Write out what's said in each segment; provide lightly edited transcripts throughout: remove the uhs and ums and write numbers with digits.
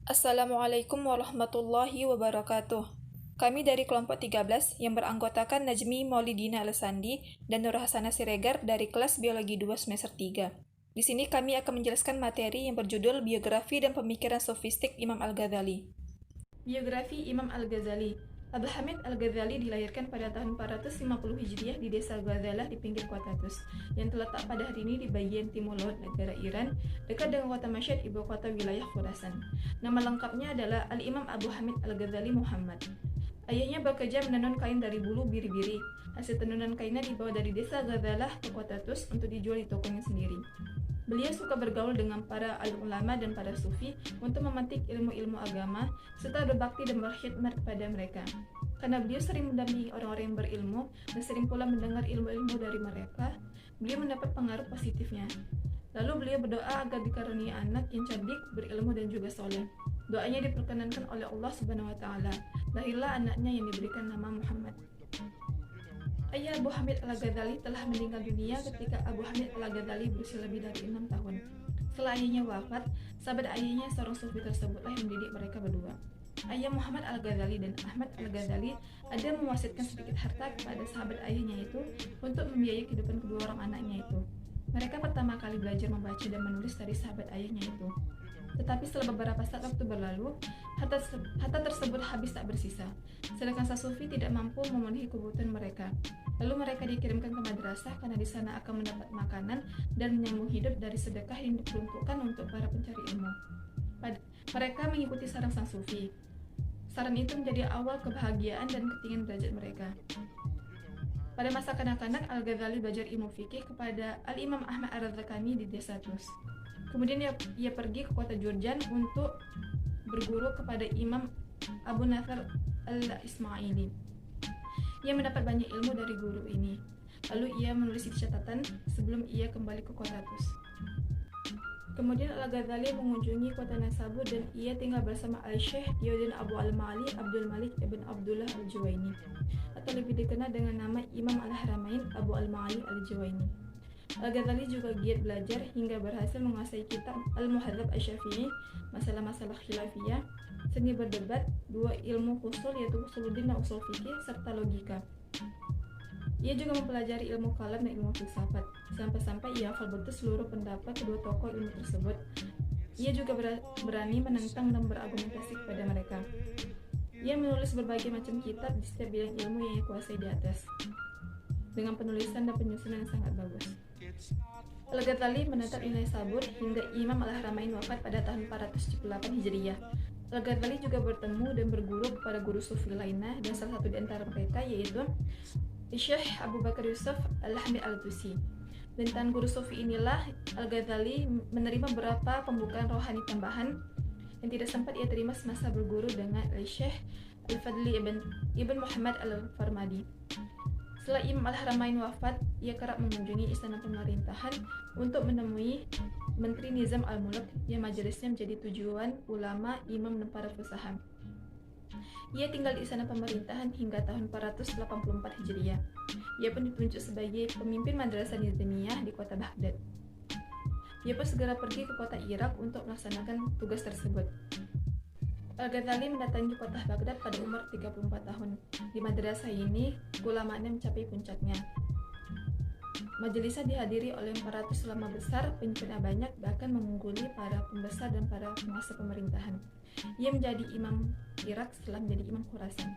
Assalamualaikum warahmatullahi wabarakatuh. Kami dari kelompok 13 yang beranggotakan Najmi Maulidina Alesandi dan Nur Hasanah Siregar dari kelas Biologi 2 semester 3. Di sini kami akan menjelaskan materi yang berjudul Biografi dan Pemikiran Sofistik Imam Al-Ghazali. Biografi Imam Al-Ghazali. Abu Hamid Al-Ghazali dilahirkan pada tahun 450 Hijriah di desa Ghazalah di pinggir kota Tus, yang terletak pada hari ini di bagian timur laut negara Iran, dekat dengan kota Mashhad, ibu kota wilayah Khurasan. Nama lengkapnya adalah Al-Imam Abu Hamid Al-Ghazali Muhammad. Ayahnya bekerja menenun kain dari bulu biri-biri. Hasil tenunan kainnya dibawa dari desa Ghazalah ke kota Tus untuk dijual di tokonya sendiri. Beliau suka bergaul dengan para ulama dan para sufi untuk memetik ilmu-ilmu agama serta berbakti dan berkhidmat kepada mereka. Karena beliau sering mendampingi orang-orang yang berilmu dan sering pula mendengar ilmu-ilmu dari mereka, beliau mendapat pengaruh positifnya. Lalu beliau berdoa agar dikaruniai anak yang cerdik, berilmu dan juga soleh. Doanya diperkenankan oleh Allah Subhanahu wa taala. Lahirlah anaknya yang diberikan nama Muhammad. Ayah Abu Hamid Al-Ghazali telah meninggal dunia ketika Abu Hamid Al-Ghazali berusia lebih dari 6 tahun. Setelah ayahnya wafat, sahabat ayahnya seorang sufi tersebutlah yang mendidik mereka berdua. Ayah Muhammad Al-Ghazali dan Ahmad Al-Ghazali ada mewasiatkan sedikit harta kepada sahabat ayahnya itu untuk membiayai kehidupan kedua orang anaknya itu. Mereka pertama kali belajar membaca dan menulis dari sahabat ayahnya itu. Tetapi setelah beberapa saat waktu berlalu, harta tersebut habis tak bersisa. Sedangkan sang sufi tidak mampu memenuhi kebutuhan mereka. Lalu mereka dikirimkan ke madrasah karena di sana akan mendapat makanan dan menyambung hidup dari sedekah yang diperuntukkan untuk para pencari ilmu. Mereka mengikuti saran sang sufi. Saran itu menjadi awal kebahagiaan dan ketinggian derajat mereka. Pada masa kanak-kanak, Al-Ghazali belajar ilmu fikih kepada Al-Imam Ahmad Ar-Razzaqani di desa Tus. Kemudian ia pergi ke kota Jurjan untuk berguru kepada Imam Abu Nasr Al-Ismaili. Ia mendapat banyak ilmu dari guru ini. Lalu ia menulis di catatan sebelum ia kembali ke kota Tus. Kemudian Al-Ghazali mengunjungi kota Nasabur dan ia tinggal bersama Al-Syekh Diyuddin Abu Al-Ma'ali Abdul Malik ibn Abdullah Al-Juwaini, atau lebih dikenal dengan nama Imam Al-Haramain Abu Al-Ma'ali Al-Juwaini. Al-Ghazali juga giat belajar hingga berhasil menguasai kitab Al-Muhadzab Asy-Syafi'i, masalah-masalah khilafiyah, seni berdebat, dua ilmu usul yaitu usuluddin dan usul fikih, serta logika. Ia juga mempelajari ilmu kalam dan ilmu filsafat, sampai-sampai ia hafal betul seluruh pendapat kedua tokoh ilmu tersebut. Ia juga berani menentang dan berargumentasi kepada mereka. Ia menulis berbagai macam kitab di setiap bidang ilmu yang ia kuasai di atas, dengan penulisan dan penyusunan yang sangat bagus. Al-Ghazali menetap di Naisabur hingga Imam Al-Haramain wafat pada tahun 478 Hijriah. Al-Ghazali juga bertemu dan berguru kepada guru sufi lainnya, dan salah satu di antara mereka yaitu Syekh Abu Bakar Yusuf Al-Hamid Al-Tusi. Dan tangan guru sufi inilah Al-Ghazali menerima beberapa pembukaan rohani tambahan yang tidak sempat ia terima semasa berguru dengan Syekh Al-Fadli ibn Muhammad Al-Farmadi. Setelah Imam Al-Haramain wafat, ia kerap mengunjungi istana pemerintahan untuk menemui Menteri Nizam Al-Mulk yang majelisnya menjadi tujuan ulama, imam, dan para fuqaha. Ia tinggal di istana pemerintahan hingga tahun 484 Hijriah. Ia pun ditunjuk sebagai pemimpin madrasah Nizamiyah di kota Baghdad. Ia pun segera pergi ke kota Irak untuk melaksanakan tugas tersebut. Al-Ghazali mendatangi kota Baghdad pada umur 34 tahun. Di madrasah ini, ulamaannya mencapai puncaknya. Majelisnya dihadiri oleh 400 ulama besar, pemimpinnya banyak, bahkan mengungguli para pembesar dan para penguasa pemerintahan. Ia menjadi imam Irak setelah menjadi imam Khurasan.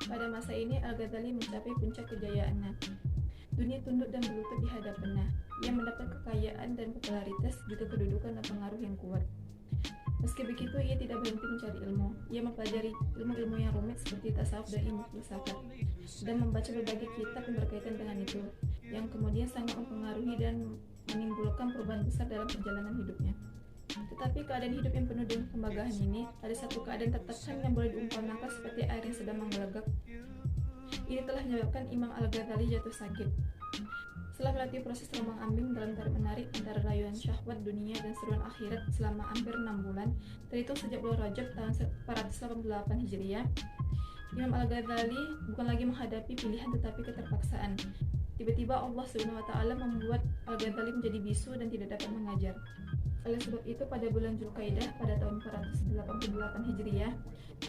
Pada masa ini, Al-Ghazali mencapai puncak kejayaannya. Dunia tunduk dan berlutut di hadapannya. Ia mendapat kekayaan dan popularitas, juga kedudukan dan pengaruh yang kuat. Meski begitu, ia tidak berhenti mencari ilmu. Ia mempelajari ilmu-ilmu yang rumit seperti tasawuf dan ilmu filsafat, dan membaca berbagai kitab yang berkaitan dengan itu, yang kemudian sangat mempengaruhi dan menimbulkan perubahan besar dalam perjalanan hidupnya. Tetapi keadaan hidup yang penuh dengan kemagahan ini, ada satu keadaan tertekan yang boleh diumpamakan seperti air yang sedang menggelegak. Ini telah menyebabkan Imam Al-Ghazali jatuh sakit. Setelah melalui proses terombang-ambing dalam tarik-menarik antara rayuan syahwat dunia dan seruan akhirat selama hampir 6 bulan, terhitung sejak bulan Rajab tahun 488 Hijriah, Imam Al-Ghazali bukan lagi menghadapi pilihan tetapi keterpaksaan. Tiba-tiba Allah Subhanahu wa taala membuat Al-Ghazali menjadi bisu dan tidak dapat mengajar. Oleh sebab itu, pada bulan Zulkaidah pada tahun 488 Hijriah,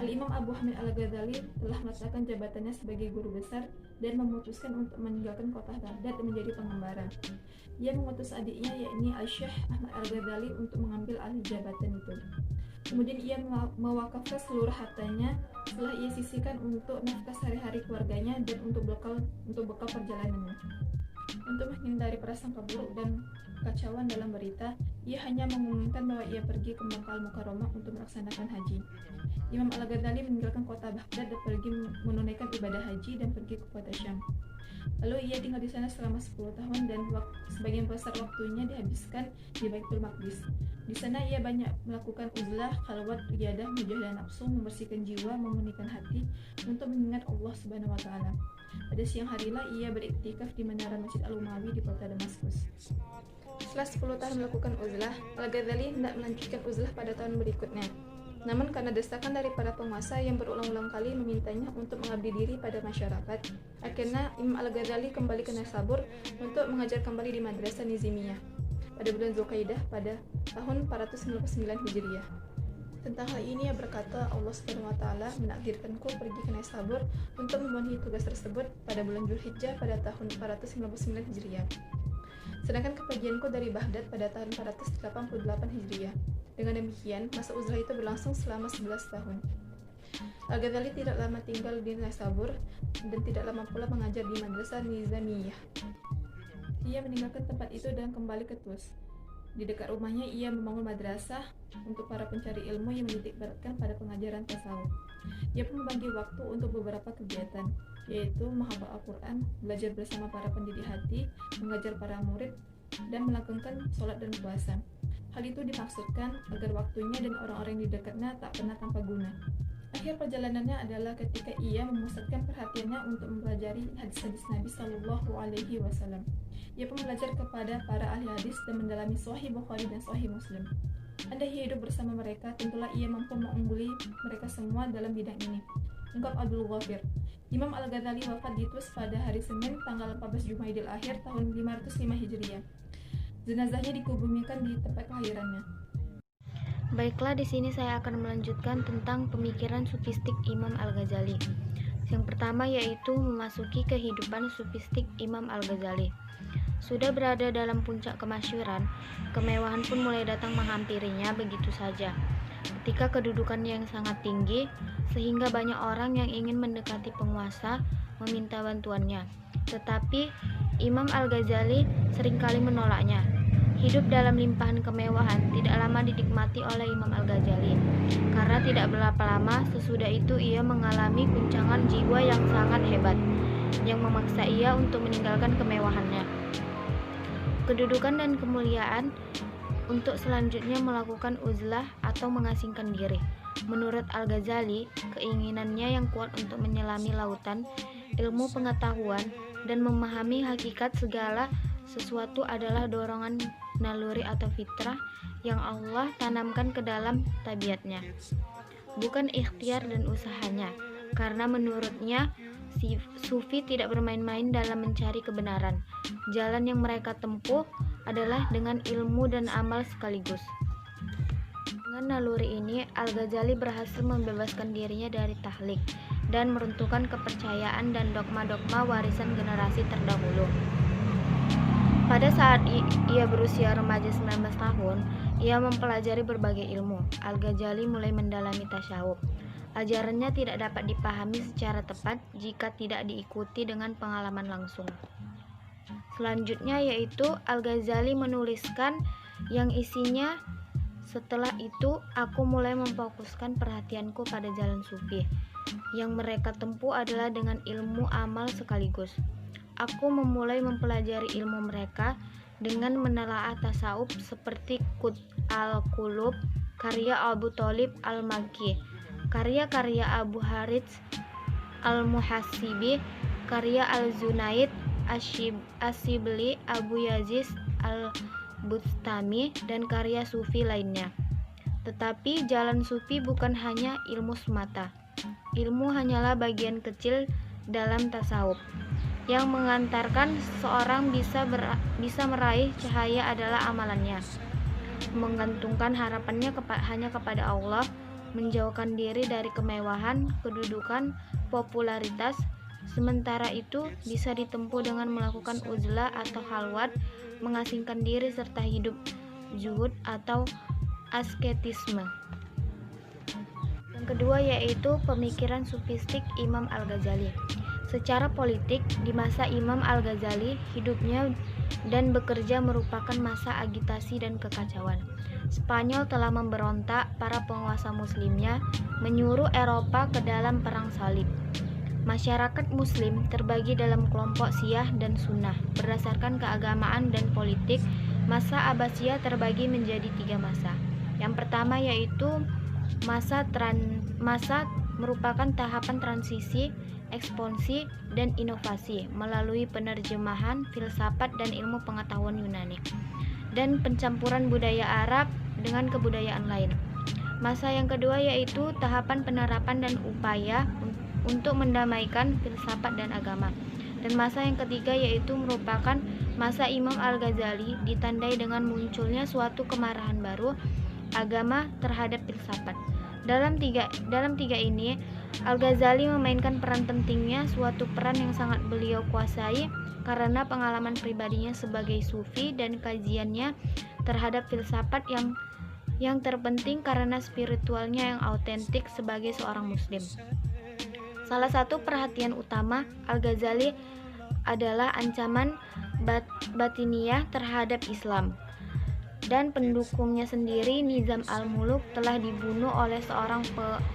Al-Imam Abu Hamid Al-Ghazali telah meletakkan jabatannya sebagai guru besar dan memutuskan untuk meninggalkan kota Baghdad dan menjadi pengembara. Ia mengutus adiknya yakni Al-Syekh Ahmad Al-Ghazali untuk mengambil alih jabatan itu. Kemudian ia mewakafkan seluruh hartanya setelah ia sisihkan untuk nafkah sehari-hari keluarganya dan untuk bekal perjalanannya. Untuk menghindari prasangka buruk dan kekacauan dalam berita, ia hanya mengumumkan bahwa ia pergi ke Makkah Al-Mukarramah untuk melaksanakan haji. Imam Al-Ghazali meninggalkan kota Baghdad dan pergi menunaikan ibadah haji dan pergi ke kota Syam. Lalu ia tinggal di sana selama 10 tahun dan sebagian besar waktunya dihabiskan di Baitul Maqdis. Di sana ia banyak melakukan uzlah, khalwat, riyadah, mujahadah nafsu, membersihkan jiwa, memurnikan hati untuk mengingat Allah Subhanahu wa taala. Pada siang harilah ia beriktikaf di menara Masjid Al-Umawi di kota Damaskus. Setelah 10 tahun melakukan uzlah, Al-Ghazali hendak melanjutkan uzlah pada tahun berikutnya. Namun karena desakan dari para penguasa yang berulang-ulang kali memintanya untuk mengabdi diri pada masyarakat, akhirnya Imam Al-Ghazali kembali ke Naisabur untuk mengajar kembali di Madrasah Nizamiyah pada bulan Zulkaidah pada tahun 499 Hijriah. Tentang hal ini ia berkata, Allah Subhanahu wa taala menakdirkanku pergi ke Naisabur untuk memenuhi tugas tersebut pada bulan Zulhijjah pada tahun 499 Hijriah. Sedangkan kepergianku dari Baghdad pada tahun 488 Hijriah. Dengan demikian, masa uzlah itu berlangsung selama 11 tahun. Al-Ghazali tidak lama tinggal di Naisabur dan tidak lama pula mengajar di Madrasah Nizamiyah. Ia meninggalkan tempat itu dan kembali ke Tus. Di dekat rumahnya ia membangun madrasah untuk para pencari ilmu yang menitik beratkan pada pengajaran tasawuf. Ia pun membagi waktu untuk beberapa kegiatan, yaitu menghafal Al-Quran, belajar bersama para pendidik hati, mengajar para murid, dan melakukan sholat dan puasa. Hal itu dimaksudkan agar waktunya dan orang-orang di dekatnya tak pernah tanpa guna. Akhir perjalanannya adalah ketika ia memusatkan perhatiannya untuk mempelajari hadis-hadis Nabi Shallallahu Alaihi Wasallam. Ia pun belajar kepada para ahli hadis dan mendalami Sahih Bukhari dan Sahih Muslim. Andai hidup bersama mereka, tentulah ia mampu mengungguli mereka semua dalam bidang ini. Ungkap Abdul Ghafir. Imam Al-Ghazali wafat di Tus pada hari Senin tanggal 14 Jumaidil Akhir tahun 505 Hijriah. Jenazahnya dikubumikan di tempat kelahirannya. Baiklah, di sini saya akan melanjutkan tentang pemikiran sufistik Imam Al-Ghazali. Yang pertama yaitu memasuki kehidupan sufistik Imam Al-Ghazali. Sudah berada dalam puncak kemasyhuran, kemewahan pun mulai datang menghampirinya begitu saja. Ketika kedudukannya yang sangat tinggi, sehingga banyak orang yang ingin mendekati penguasa meminta bantuannya. Tetapi Imam Al-Ghazali seringkali menolaknya. Hidup dalam limpahan kemewahan tidak lama dinikmati oleh Imam Al-Ghazali, karena tidak berapa lama sesudah itu ia mengalami guncangan jiwa yang sangat hebat, yang memaksa ia untuk meninggalkan kemewahannya, kedudukan dan kemuliaan untuk selanjutnya melakukan uzlah atau mengasingkan diri. Menurut Al-Ghazali, keinginannya yang kuat untuk menyelami lautan ilmu pengetahuan dan memahami hakikat segala sesuatu adalah dorongan naluri atau fitrah yang Allah tanamkan ke dalam tabiatnya, bukan ikhtiar dan usahanya, karena menurutnya si sufi tidak bermain-main dalam mencari kebenaran. Jalan yang mereka tempuh adalah dengan ilmu dan amal sekaligus. Dengan naluri ini, Al-Ghazali berhasil membebaskan dirinya dari tahlik dan meruntuhkan kepercayaan dan dogma-dogma warisan generasi terdahulu. Pada saat ia berusia remaja 19 tahun, ia mempelajari berbagai ilmu. Al-Ghazali mulai mendalami tasyawuf. Ajarannya tidak dapat dipahami secara tepat jika tidak diikuti dengan pengalaman langsung. Selanjutnya yaitu Al-Ghazali menuliskan yang isinya, setelah itu aku mulai memfokuskan perhatianku pada jalan sufi. Yang mereka tempuh adalah dengan ilmu amal sekaligus. Aku memulai mempelajari ilmu mereka dengan menelaah tasawuf seperti Qut al-Qulub, karya Abu Thalib al-Makki, karya-karya Abu Harits al-Muhasibi, karya Al-Zunaid As-Sibli, Abu Yazid al-Bustami, dan karya sufi lainnya. Tetapi jalan sufi bukan hanya ilmu semata. Ilmu hanyalah bagian kecil dalam tasawuf. yang mengantarkan seorang bisa meraih cahaya adalah amalannya, menggantungkan harapannya hanya kepada Allah, menjauhkan diri dari kemewahan, kedudukan, popularitas. Sementara itu bisa ditempuh dengan melakukan uzlah atau halwat, mengasingkan diri serta hidup zuhud atau asketisme. Yang kedua yaitu pemikiran sufistik Imam Al-Ghazali. Secara politik, di masa Imam Al-Ghazali, hidupnya dan bekerja merupakan masa agitasi dan kekacauan. Spanyol telah memberontak, para penguasa muslimnya menyuruh Eropa ke dalam perang salib. Masyarakat muslim terbagi dalam kelompok Syiah dan Sunnah. Berdasarkan keagamaan dan politik, masa Abbasiyah terbagi menjadi 3 masa. Yang pertama yaitu masa merupakan tahapan transisi, ekspansi, dan inovasi melalui penerjemahan filsafat dan ilmu pengetahuan Yunani dan pencampuran budaya Arab dengan kebudayaan lain. Masa yang kedua yaitu tahapan penerapan dan upaya untuk mendamaikan filsafat dan agama. Dan masa yang ketiga yaitu merupakan masa Imam Al-Ghazali, ditandai dengan munculnya suatu kemarahan baru agama terhadap filsafat. Dalam tiga ini, Al-Ghazali memainkan peran pentingnya, suatu peran yang sangat beliau kuasai karena pengalaman pribadinya sebagai sufi dan kajiannya terhadap filsafat yang terpenting karena spiritualnya yang autentik sebagai seorang muslim. Salah satu perhatian utama Al-Ghazali adalah ancaman batiniyah terhadap Islam. Dan pendukungnya sendiri, Nizam al-Muluk, telah dibunuh oleh seorang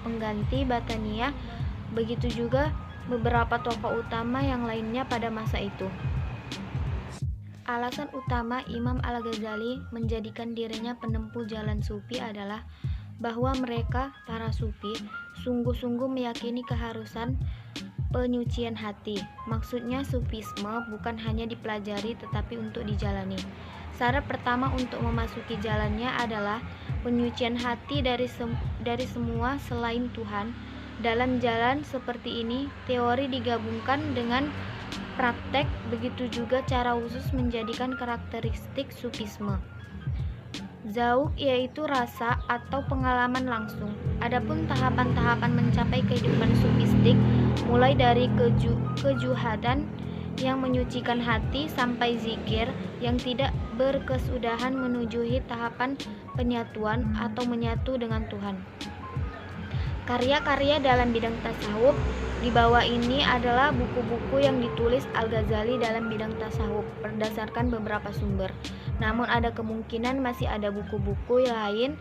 pengganti Batiniyah. Begitu juga beberapa tokoh utama yang lainnya pada masa itu. Alasan utama Imam Al-Ghazali menjadikan dirinya penempuh jalan sufi adalah bahwa mereka, para sufi, sungguh-sungguh meyakini keharusan penyucian hati. Maksudnya sufisme bukan hanya dipelajari tetapi untuk dijalani. Syarat pertama untuk memasuki jalannya adalah penyucian hati dari semua selain Tuhan. Dalam jalan seperti ini, teori digabungkan dengan praktek, begitu juga cara khusus menjadikan karakteristik sufisme. Zauq yaitu rasa atau pengalaman langsung. Adapun tahapan-tahapan mencapai kehidupan sufistik mulai dari kejuhadan yang menyucikan hati sampai zikir yang tidak berkesudahan menuju tahapan penyatuan atau menyatu dengan Tuhan. Karya-karya dalam bidang tasawuf di bawah ini adalah buku-buku yang ditulis Al-Ghazali dalam bidang tasawuf berdasarkan beberapa sumber. Namun ada kemungkinan masih ada buku-buku lain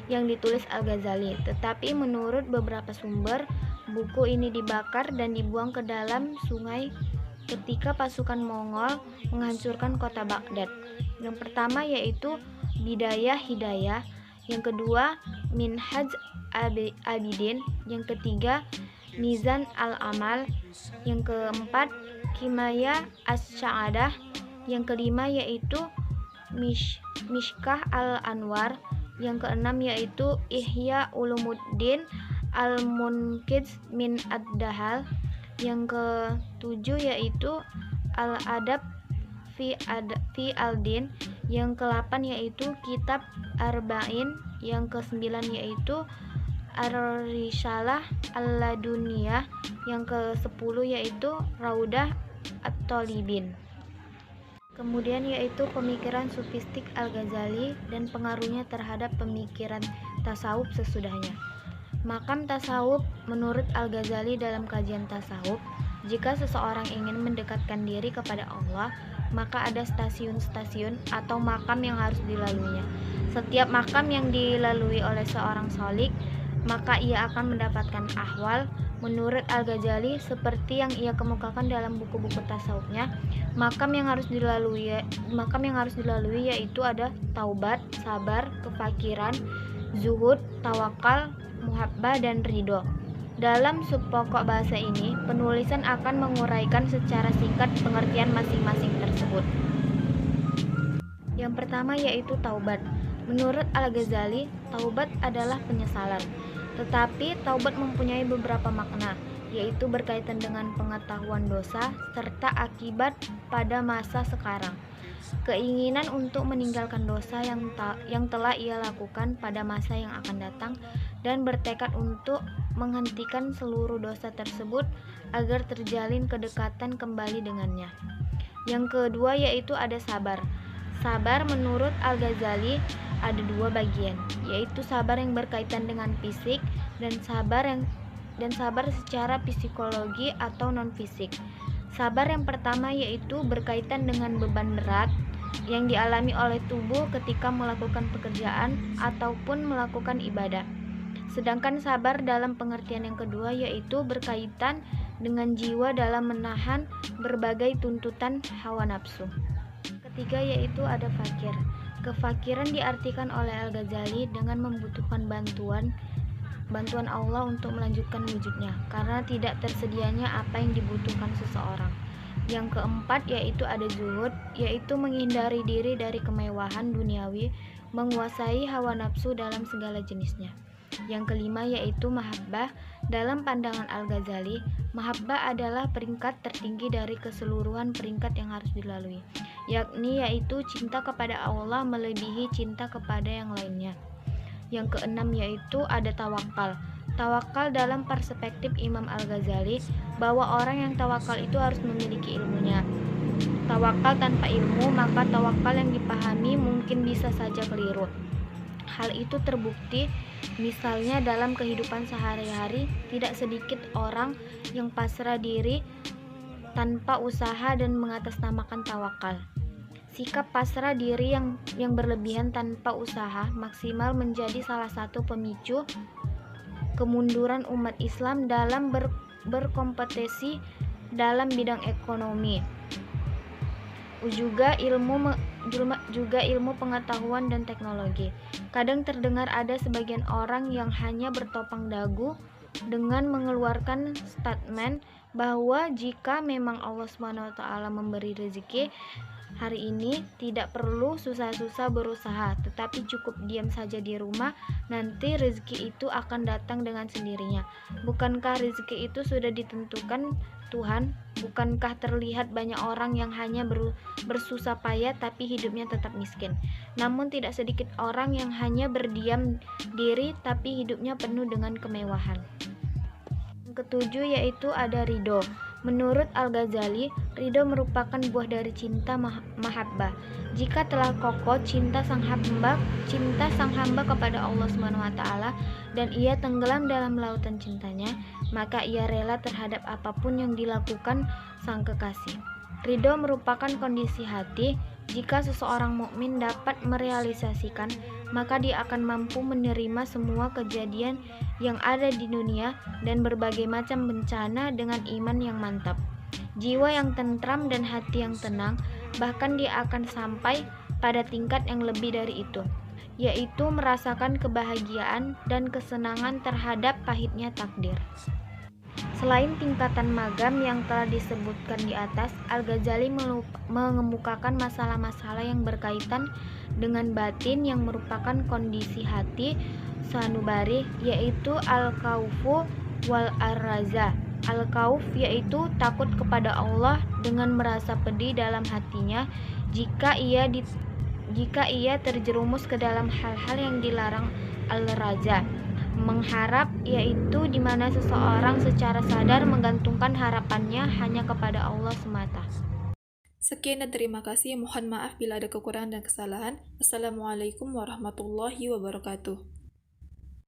yang ditulis Al-Ghazali, tetapi menurut beberapa sumber, buku ini dibakar dan dibuang ke dalam sungai ketika pasukan Mongol menghancurkan kota Baghdad. Yang pertama yaitu Bidayah Hidayah, yang kedua Minhaj Abidin, yang ketiga Mizan al-Amal, yang keempat Kimaya As-Sa'adah, yang kelima yaitu Mishkah al-Anwar, yang keenam yaitu Ihya Ulumuddin al-Munqiz min ad-Dahal, yang ketujuh yaitu Al-Adab fi al-Din, yang ke-8 yaitu Kitab Arba'in, yang ke-9 yaitu Ar-Risalah Al-Laduniyah, yang ke-10 yaitu Raudah At-Thalibin. Kemudian yaitu pemikiran sufistik Al-Ghazali dan pengaruhnya terhadap pemikiran tasawuf sesudahnya. Makam tasawuf menurut Al-Ghazali dalam kajian tasawuf, jika seseorang ingin mendekatkan diri kepada Allah, maka ada stasiun-stasiun atau makam yang harus dilaluinya. Setiap makam yang dilalui oleh seorang shalik, maka ia akan mendapatkan ahwal. Menurut Al-Ghazali, seperti yang ia kemukakan dalam buku-buku tasawufnya, makam yang harus dilalui yaitu ada taubat, sabar, kefakiran, zuhud, tawakal, muhabbah, dan ridho. Dalam subpokok bahasa ini, penulisan akan menguraikan secara singkat pengertian masing-masing tersebut. Yang pertama yaitu taubat. Menurut Al-Ghazali, taubat adalah penyesalan. Tetapi taubat mempunyai beberapa makna. yaitu berkaitan dengan pengetahuan dosa serta akibat pada masa sekarang. Keinginan untuk meninggalkan dosa yang telah ia lakukan pada masa yang akan datang dan bertekad untuk menghentikan seluruh dosa tersebut agar terjalin kedekatan kembali dengannya. Yang kedua yaitu ada sabar. Sabar menurut Al-Ghazali ada dua bagian, yaitu sabar yang berkaitan dengan fisik dan sabar secara psikologi atau non-fisik. Sabar yang pertama yaitu berkaitan dengan beban berat yang dialami oleh tubuh ketika melakukan pekerjaan ataupun melakukan ibadah. Sedangkan sabar dalam pengertian yang kedua yaitu berkaitan dengan jiwa dalam menahan berbagai tuntutan hawa nafsu. Ketiga yaitu ada fakir. Kefakiran diartikan oleh Al-Ghazali dengan membutuhkan bantuan Allah untuk melanjutkan wujudnya karena tidak tersedianya apa yang dibutuhkan seseorang. Yang keempat yaitu ada zuhud, yaitu menghindari diri dari kemewahan duniawi, menguasai hawa nafsu dalam segala jenisnya. Yang kelima yaitu mahabbah. Dalam pandangan Al-Ghazali, mahabbah adalah peringkat tertinggi dari keseluruhan peringkat yang harus dilalui, yaitu cinta kepada Allah melebihi cinta kepada yang lainnya. Yang keenam yaitu ada tawakal. Tawakal dalam perspektif Imam Al-Ghazali bahwa orang yang tawakal itu harus memiliki ilmunya. Tawakal tanpa ilmu, maka tawakal yang dipahami mungkin bisa saja keliru. Hal itu terbukti misalnya dalam kehidupan sehari-hari, tidak sedikit orang yang pasrah diri tanpa usaha dan mengatasnamakan tawakal. Sikap pasrah diri yang berlebihan tanpa usaha maksimal menjadi salah satu pemicu kemunduran umat Islam dalam berkompetisi dalam bidang ekonomi. Juga ilmu pengetahuan dan teknologi. Kadang terdengar ada sebagian orang yang hanya bertopang dagu dengan mengeluarkan statement bahwa jika memang Allah SWT memberi rezeki hari ini, tidak perlu susah-susah berusaha, tetapi cukup diam saja di rumah, nanti rezeki itu akan datang dengan sendirinya. Bukankah rezeki itu sudah ditentukan Tuhan? Bukankah terlihat banyak orang yang hanya bersusah payah tapi hidupnya tetap miskin? Namun tidak sedikit orang yang hanya berdiam diri tapi hidupnya penuh dengan kemewahan. Yang ketujuh yaitu ada ridho. Menurut Al-Ghazali, ridho merupakan buah dari cinta mahabbah. Jika telah kokoh cinta sang hamba kepada Allah SWT dan ia tenggelam dalam lautan cintanya, maka ia rela terhadap apapun yang dilakukan sang kekasih. Ridho merupakan kondisi hati. Jika seseorang mukmin dapat merealisasikan, maka dia akan mampu menerima semua kejadian yang ada di dunia dan berbagai macam bencana dengan iman yang mantap, jiwa yang tentram dan hati yang tenang. Bahkan dia akan sampai pada tingkat yang lebih dari itu, yaitu merasakan kebahagiaan dan kesenangan terhadap pahitnya takdir. Selain tingkatan magam yang telah disebutkan di atas, Al-Ghazali mengemukakan masalah-masalah yang berkaitan dengan batin yang merupakan kondisi hati sanubari, yaitu al-khaufu wal ar-raza. Al-khauf yaitu takut kepada Allah dengan merasa pedih dalam hatinya jika ia terjerumus ke dalam hal-hal yang dilarang. Al-raza mengharap, yaitu di mana seseorang secara sadar menggantungkan harapannya hanya kepada Allah semata. Sekian dan terima kasih. Mohon maaf bila ada kekurangan dan kesalahan. Assalamualaikum warahmatullahi wabarakatuh.